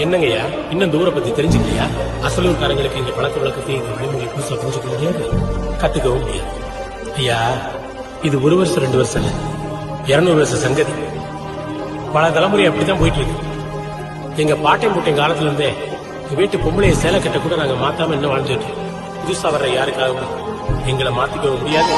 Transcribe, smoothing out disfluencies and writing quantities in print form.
என்னங்கய்யா இன்னும் தூர பத்தி தெரிஞ்சுக்கலையா? அசலூர்காரங்களுக்கு எங்க பழக்க வழக்கத்தையும் எங்க வழிமுறை புதுசா புரிஞ்சுக்க முடியாது, கத்துக்கவும் முடியாது. ஐயா, இது 1 வருஷம் 2 வருஷம் இல்ல, 200 வருஷம் சங்கதி. பல தலைமுறை அப்படித்தான் போயிட்டு இருக்கு. எங்க பாட்டை மூட்டை காலத்துல இருந்தே வீட்டு பொம்பளைய சேலை கட்ட கூட நாங்க மாத்தாம இன்னும் வாழ்ந்துட்டு. புதுசா வர்ற யாருக்காகவும் எங்களை மாத்திக்க முடியாது.